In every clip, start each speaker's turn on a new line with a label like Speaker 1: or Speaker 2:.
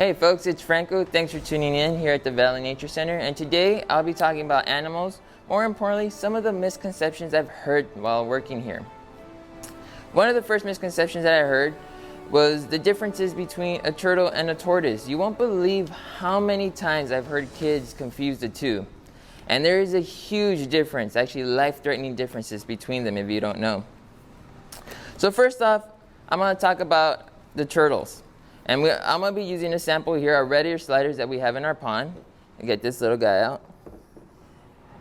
Speaker 1: Hey folks, it's Franco. Thanks for tuning in here at the Valley Nature Center, and today I'll be talking about animals, more importantly, some of the misconceptions I've heard while working here. One of the first misconceptions that I heard was the differences between a turtle and a tortoise. You won't believe how many times I've heard kids confuse the two. And there is a huge difference, actually life-threatening differences between them if you don't know. So first off, I'm going to talk about the turtles. And I'm going to be using a sample here, our red ear sliders that we have in our pond. And get this little guy out.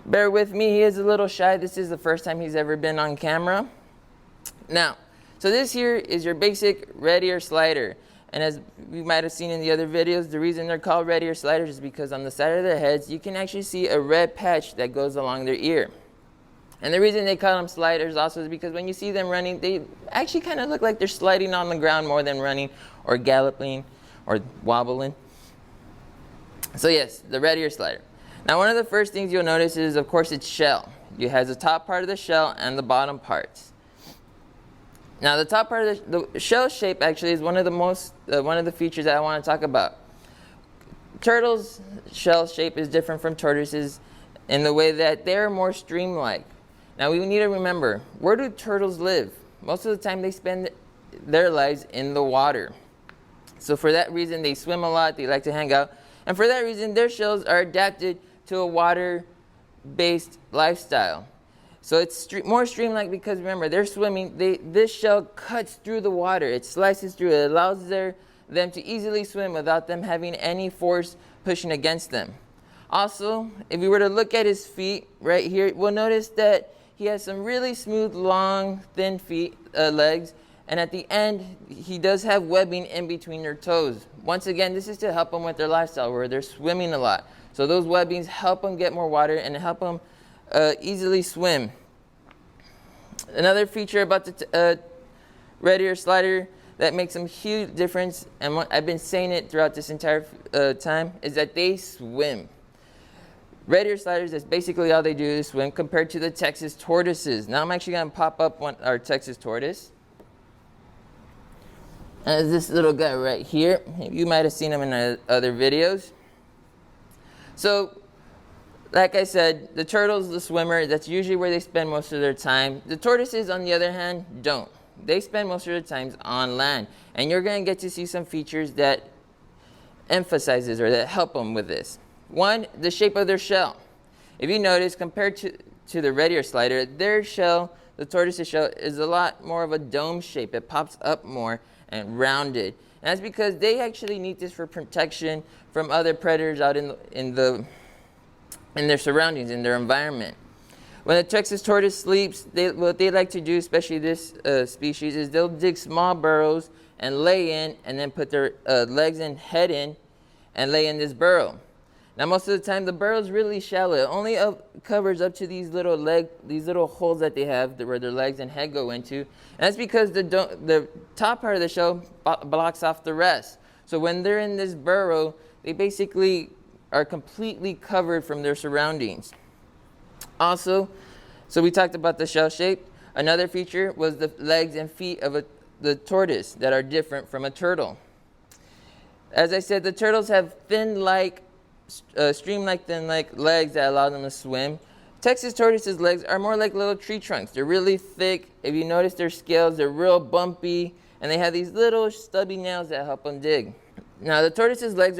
Speaker 1: Bear with me, he is a little shy. This is the first time he's ever been on camera. Now, so this here is your basic red ear slider. And as you might have seen in the other videos, the reason they're called red ear sliders is because on the side of their heads, you can actually see a red patch that goes along their ear. And the reason they call them sliders also is because when you see them running, they actually kind of look like they're sliding on the ground more than running or galloping or wobbling. So yes, the red ear slider. Now one of the first things you'll notice is, of course, its shell. It has the top part of the shell and the bottom parts. Now the top part of the shell shape actually is one of the features that I want to talk about. Turtles' shell shape is different from tortoises in the way that they're more stream-like. Now we need to remember, where do turtles live? Most of the time they spend their lives in the water. So for that reason they swim a lot, they like to hang out, and for that reason their shells are adapted to a water-based lifestyle. So it's more stream-like because remember, they're swimming, this shell cuts through the water, it slices through, it allows them to easily swim without them having any force pushing against them. Also, if we were to look at his feet right here, we'll notice that he has some really smooth, long, thin legs, and at the end, he does have webbing in between their toes. Once again, this is to help them with their lifestyle where they're swimming a lot. So those webbings help them get more water and help them easily swim. Another feature about the red ear slider that makes a huge difference, and I've been saying it throughout this entire time, is that they swim. Red ear sliders, that's basically all they do is swim compared to the Texas tortoises. Now I'm actually going to pop up our Texas tortoise. And this little guy right here. You might have seen him in other videos. So, like I said, the turtle's the swimmer. That's usually where they spend most of their time. The tortoises, on the other hand, don't. They spend most of their time on land. And you're going to get to see some features that emphasizes or that help them with this. One, the shape of their shell. If you notice, compared to the red ear slider, their shell, the tortoise's shell, is a lot more of a dome shape. It pops up more and rounded. And that's because they actually need this for protection from other predators out in their surroundings, in their environment. When the Texas tortoise sleeps, what they like to do, especially this species, is they'll dig small burrows and lay in, and then put their legs and head in, and lay in this burrow. Now most of the time the burrow is really shallow. It only covers up to these little holes that they have where their legs and head go into. And that's because the top part of the shell blocks off the rest. So when they're in this burrow, they basically are completely covered from their surroundings. Also, so we talked about the shell shape. Another feature was the legs and feet of the tortoise that are different from a turtle. As I said, the turtles have stream-like, thin-like legs that allow them to swim. Texas tortoises' legs are more like little tree trunks. They're really thick. If you notice their scales, they're real bumpy, and they have these little stubby nails that help them dig. Now, the tortoise's legs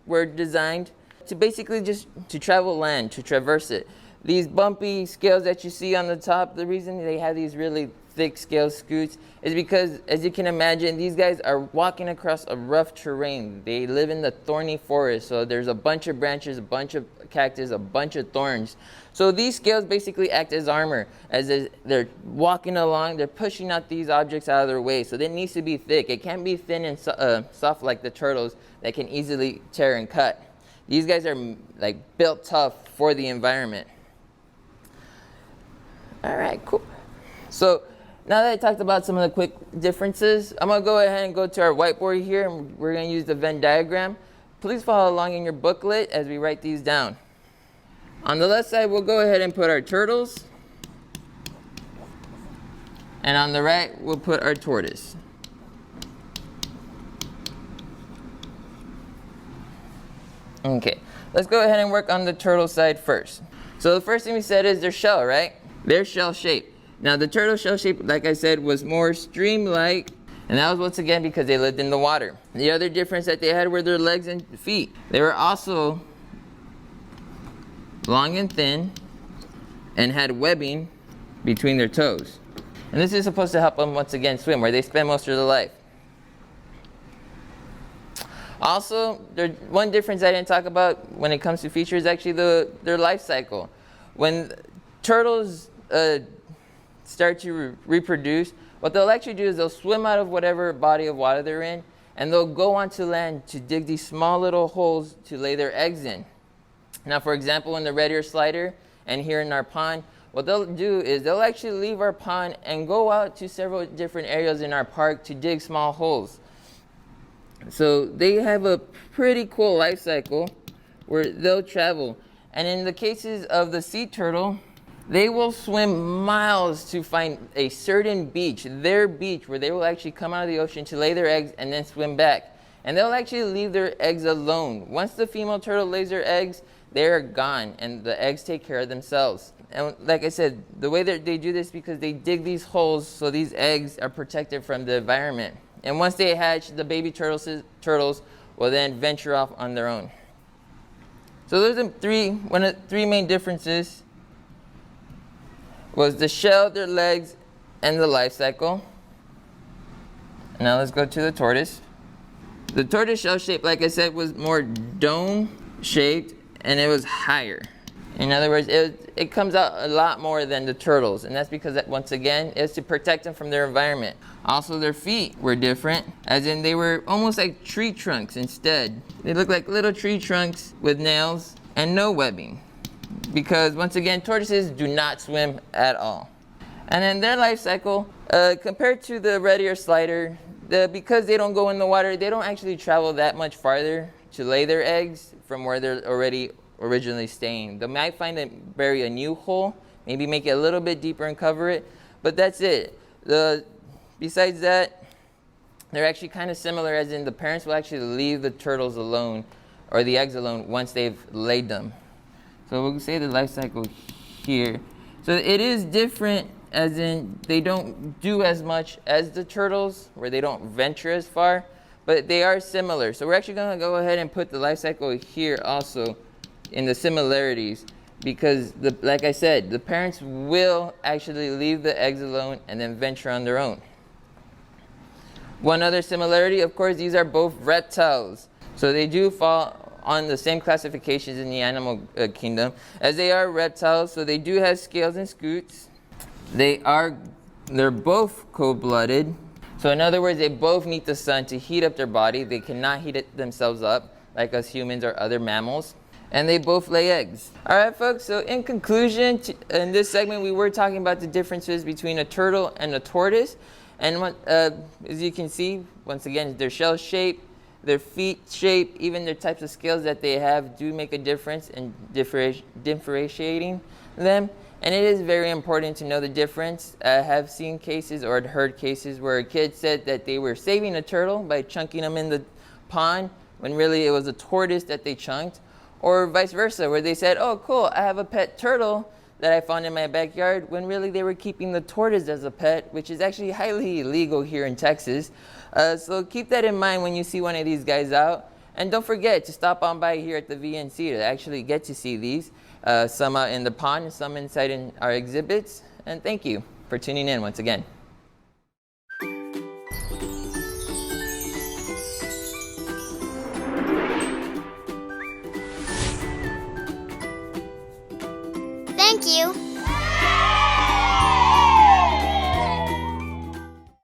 Speaker 1: were designed to basically just to travel land, to traverse it. These bumpy scales that you see on the top, the reason they have these really thick scale scoots is because, as you can imagine, these guys are walking across a rough terrain. They live in the thorny forest, so there's a bunch of branches, a bunch of cactus, a bunch of thorns. So these scales basically act as armor. As they're walking along, they're pushing out these objects out of their way. So it needs to be thick. It can't be thin and soft like the turtles that can easily tear and cut. These guys are like built tough for the environment. All right, cool. So now that I talked about some of the quick differences, I'm going to go ahead and go to our whiteboard here, and we're going to use the Venn diagram. Please follow along in your booklet as we write these down. On the left side, we'll go ahead and put our turtles. And on the right, we'll put our tortoise. Okay, let's go ahead and work on the turtle side first. So the first thing we said is their shell, right? Their shell shape. Now the turtle shell shape, like I said, was more stream-like, and that was once again because they lived in the water. The other difference that they had were their legs and feet. They were also long and thin and had webbing between their toes. And this is supposed to help them once again swim, where they spend most of their life. Also, one difference I didn't talk about when it comes to features is actually their life cycle. When turtles start to reproduce, what they'll actually do is they'll swim out of whatever body of water they're in, and they'll go onto land to dig these small little holes to lay their eggs in. Now, for example, in the red ear slider and here in our pond, what they'll do is they'll actually leave our pond and go out to several different areas in our park to dig small holes. So they have a pretty cool life cycle where they'll travel. And in the cases of the sea turtle, they will swim miles to find a certain beach, their beach, where they will actually come out of the ocean to lay their eggs and then swim back. And they'll actually leave their eggs alone. Once the female turtle lays their eggs, they're gone and the eggs take care of themselves. And like I said, the way that they do this is because they dig these holes so these eggs are protected from the environment. And once they hatch, the baby turtles will then venture off on their own. So those are three main differences was the shell, their legs, and the life cycle. Now let's go to the tortoise. The tortoise shell shape, like I said, was more dome shaped and it was higher. In other words, it comes out a lot more than the turtles, and that's because once again, it's to protect them from their environment. Also, their feet were different, as in they were almost like tree trunks instead. They look like little tree trunks with nails and no webbing. Because once again, tortoises do not swim at all. And then their life cycle, compared to the red ear slider, because they don't go in the water, they don't actually travel that much farther to lay their eggs from where they're already originally staying. They might bury a new hole, maybe make it a little bit deeper and cover it, but that's it. Besides that, they're actually kind of similar, as in the parents will actually leave the turtles alone or the eggs alone once they've laid them. So we'll say the life cycle here. So it is different, as in they don't do as much as the turtles, where they don't venture as far, but they are similar. So we're actually going to go ahead and put the life cycle here also in the similarities, because like I said, the parents will actually leave the eggs alone and then venture on their own. One other similarity, of course, these are both reptiles. So they do fall on the same classifications in the animal kingdom, as they are reptiles. So they do have scales and scutes. They're both cold-blooded. So in other words, they both need the sun to heat up their body. They cannot heat it themselves up like us humans or other mammals. And they both lay eggs. All right, folks, so in conclusion, in this segment, we were talking about the differences between a turtle and a tortoise. And as you can see, once again, their shell shape, their feet shape, even their types of scales that they have do make a difference in differentiating them. And it is very important to know the difference. I have seen cases or heard cases where a kid said that they were saving a turtle by chunking them in the pond, when really it was a tortoise that they chunked. Or vice versa, where they said, oh cool, I have a pet turtle that I found in my backyard, when really they were keeping the tortoise as a pet, which is actually highly illegal here in Texas. So keep that in mind when you see one of these guys out. And don't forget to stop on by here at the VNC to actually get to see these. Some out in the pond and some inside in our exhibits. And thank you for tuning in once again.
Speaker 2: Thank you.